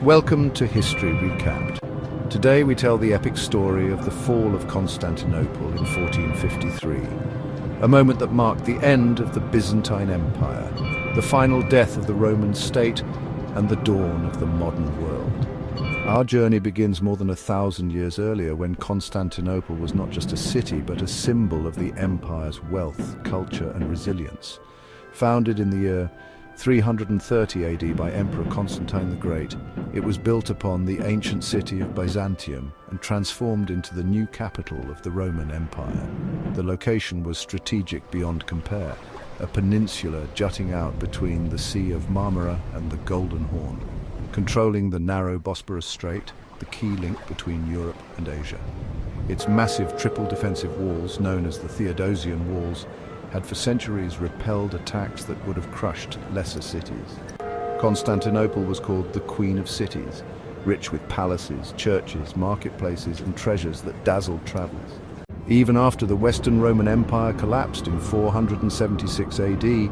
Welcome to History Recapped. Today we tell the epic story of the fall of Constantinople in 1453, a moment that marked the end of the Byzantine Empire, the final death of the Roman state, and the dawn of the modern world. Our journey begins more than 1,000 years earlier, when Constantinople was not just a city but a symbol of the empire's wealth, culture and resilience. Founded in the year 330 AD by Emperor Constantine XI, it was built upon the ancient city of Byzantium and transformed into the new capital of the Roman Empire. The location was strategic beyond compare, a peninsula jutting out between the Sea of Marmara and the Golden Horn, controlling the narrow Bosporus Strait, the key link between Europe and Asia. Its massive triple defensive walls, known as the Theodosian Walls, had for centuries repelled attacks that would have crushed lesser cities. Constantinople was called the Queen of Cities, rich with palaces, churches, marketplaces and treasures that dazzled travelers. Even after the Western Roman Empire collapsed in 476 AD,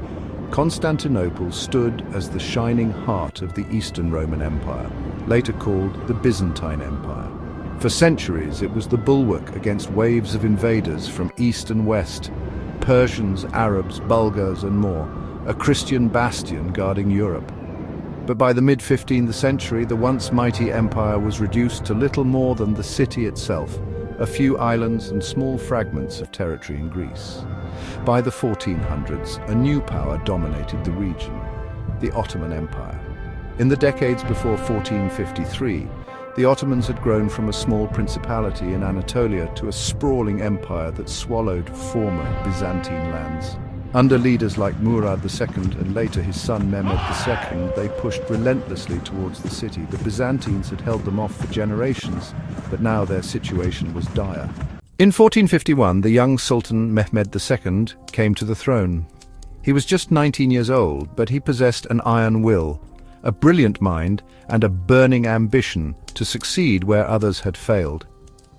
Constantinople stood as the shining heart of the Eastern Roman Empire, later called the Byzantine Empire. For centuries it was the bulwark against waves of invaders from east and west, Persians, Arabs, Bulgars and more, a Christian bastion guarding Europe. But by the mid-15th century, the once mighty empire was reduced to little more than the city itself, a few islands and small fragments of territory in Greece. By the 1400s, a new power dominated the region, the Ottoman Empire. In the decades before 1453, the Ottomans had grown from a small principality in Anatolia to a sprawling empire that swallowed former Byzantine lands. Under leaders like Murad II and later his son Mehmed II, they pushed relentlessly towards the city. The Byzantines had held them off for generations, but now their situation was dire. In 1451, the young Sultan Mehmed II came to the throne. He was just 19 years old, but he possessed an iron will, a brilliant mind, and a burning ambition to succeed where others had failed.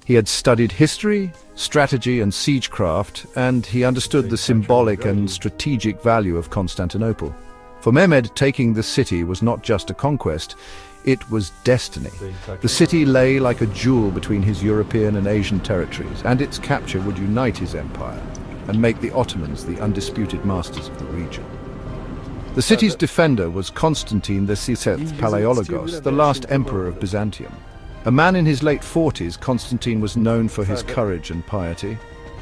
He had studied history, strategy and siegecraft, and he understood the symbolic and strategic value of Constantinople. For Mehmed, taking the city was not just a conquest, it was destiny. The city lay like a jewel between his European and Asian territories, and its capture would unite his empire and make the Ottomans the undisputed masters of the region. The city's defender was Constantine XI Palaiologos, the last emperor of Byzantium. A man in his late 40s, Constantine was known for his courage and piety.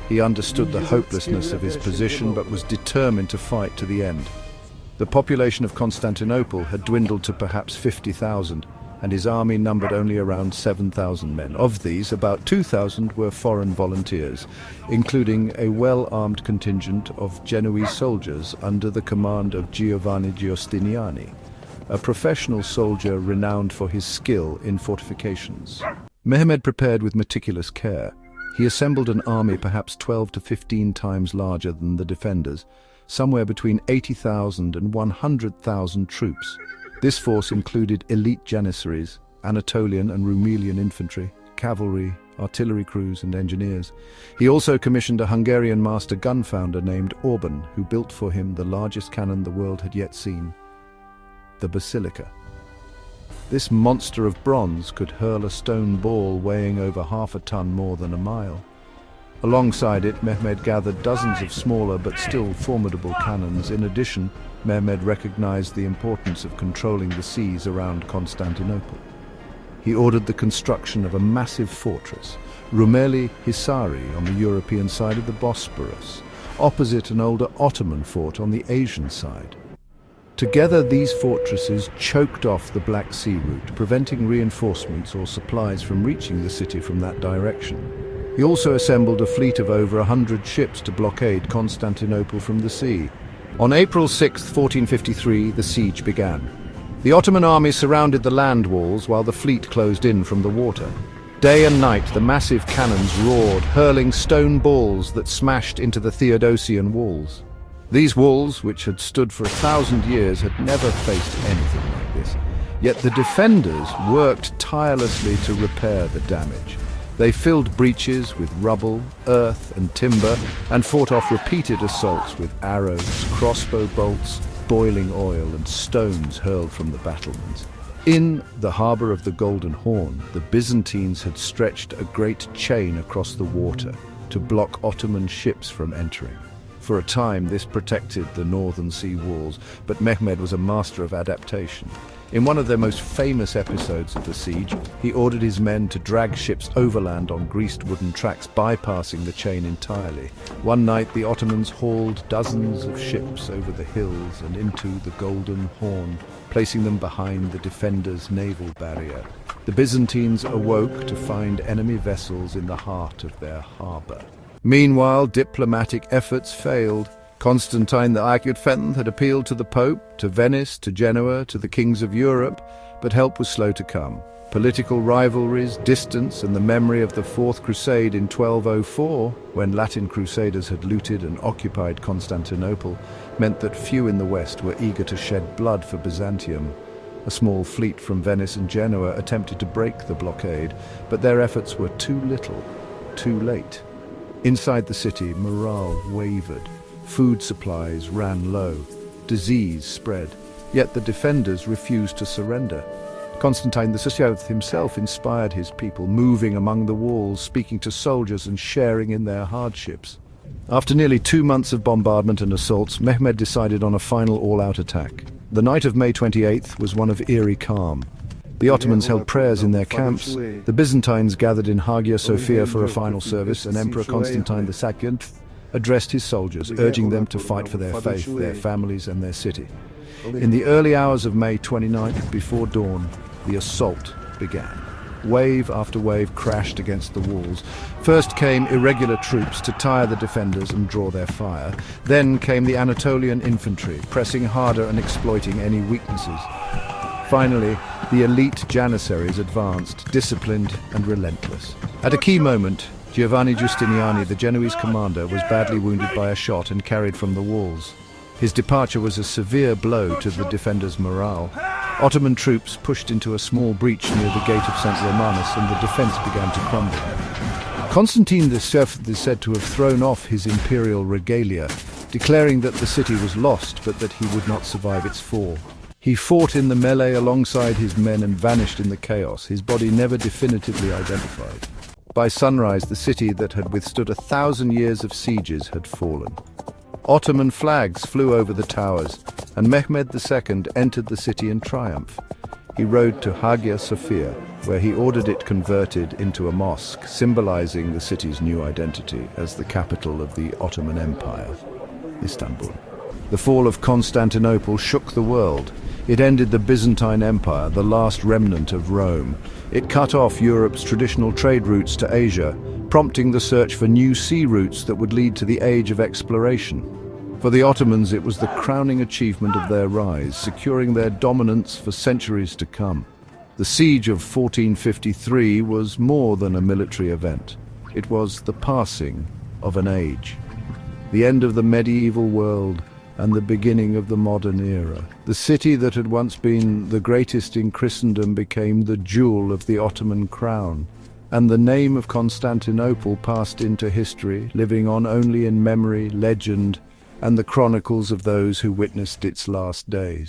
He understood the hopelessness of his position but was determined to fight to the end. The population of Constantinople had dwindled to perhaps 50,000, and his army numbered only around 7,000 men. Of these, about 2,000 were foreign volunteers, including a well-armed contingent of Genoese soldiers under the command of Giovanni Giustiniani, a professional soldier renowned for his skill in fortifications. Mehmed prepared with meticulous care. He assembled an army perhaps 12 to 15 times larger than the defenders, somewhere between 80,000 and 100,000 troops. This force included elite janissaries, Anatolian and Rumelian infantry, cavalry, artillery crews and engineers. He also commissioned a Hungarian master gun founder named Orban, who built for him the largest cannon the world had yet seen, the Basilica. This monster of bronze could hurl a stone ball weighing over half a ton more than a mile. Alongside it, Mehmed gathered dozens of smaller but still formidable cannons. In addition, Mehmed recognized the importance of controlling the seas around Constantinople. He ordered the construction of a massive fortress, Rumeli Hisari, on the European side of the Bosporus, opposite an older Ottoman fort on the Asian side. Together, these fortresses choked off the Black Sea route, preventing reinforcements or supplies from reaching the city from that direction. He also assembled a fleet of over 100 ships to blockade Constantinople from the sea. On April 6, 1453, the siege began. The Ottoman army surrounded the land walls while the fleet closed in from the water. Day and night, the massive cannons roared, hurling stone balls that smashed into the Theodosian walls. These walls, which had stood for 1,000 years, had never faced anything like this. Yet the defenders worked tirelessly to repair the damage. They filled breaches with rubble, earth and timber, and fought off repeated assaults with arrows, crossbow bolts, boiling oil and stones hurled from the battlements. In the harbour of the Golden Horn, the Byzantines had stretched a great chain across the water to block Ottoman ships from entering. For a time, this protected the northern sea walls, but Mehmed was a master of adaptation. In one of their most famous episodes of the siege, he ordered his men to drag ships overland on greased wooden tracks, bypassing the chain entirely. One night, the Ottomans hauled dozens of ships over the hills and into the Golden Horn, placing them behind the defenders' naval barrier. The Byzantines awoke to find enemy vessels in the heart of their harbour. Meanwhile, diplomatic efforts failed. Constantine XI had appealed to the Pope, to Venice, to Genoa, to the kings of Europe, but help was slow to come. Political rivalries, distance, and the memory of the Fourth Crusade in 1204, when Latin crusaders had looted and occupied Constantinople, meant that few in the West were eager to shed blood for Byzantium. A small fleet from Venice and Genoa attempted to break the blockade, but their efforts were too little, too late. Inside the city, morale wavered. Food supplies ran low. Disease spread. Yet the defenders refused to surrender. Constantine XI himself inspired his people, moving among the walls, speaking to soldiers and sharing in their hardships. After nearly 2 months of bombardment and assaults, Mehmed decided on a final all-out attack. The night of May 28th was one of eerie calm. The Ottomans held prayers in their camps. The Byzantines gathered in Hagia Sophia for a final service, and Emperor Constantine II addressed his soldiers, urging them to fight for their faith, their families, and their city. In the early hours of May 29th, before dawn, the assault began. Wave after wave crashed against the walls. First came irregular troops to tire the defenders and draw their fire. Then came the Anatolian infantry, pressing harder and exploiting any weaknesses. Finally, the elite Janissaries advanced, disciplined and relentless. At a key moment, Giovanni Giustiniani, the Genoese commander, was badly wounded by a shot and carried from the walls. His departure was a severe blow to the defenders' morale. Ottoman troops pushed into a small breach near the gate of St. Romanus, and the defense began to crumble. Constantine XI is said to have thrown off his imperial regalia, declaring that the city was lost, but that he would not survive its fall. He fought in the melee alongside his men and vanished in the chaos, his body never definitively identified. By sunrise, the city that had withstood 1,000 years of sieges had fallen. Ottoman flags flew over the towers, and Mehmed II entered the city in triumph. He rode to Hagia Sophia, where he ordered it converted into a mosque, symbolizing the city's new identity as the capital of the Ottoman Empire, Istanbul. The fall of Constantinople shook the world. It ended the Byzantine Empire, the last remnant of Rome. It cut off Europe's traditional trade routes to Asia, prompting the search for new sea routes that would lead to the age of exploration. For the Ottomans, it was the crowning achievement of their rise, securing their dominance for centuries to come. The siege of 1453 was more than a military event. It was the passing of an age. The end of the medieval world and the beginning of the modern era. The city that had once been the greatest in Christendom became the jewel of the Ottoman crown, and the name of Constantinople passed into history, living on only in memory, legend, and the chronicles of those who witnessed its last days.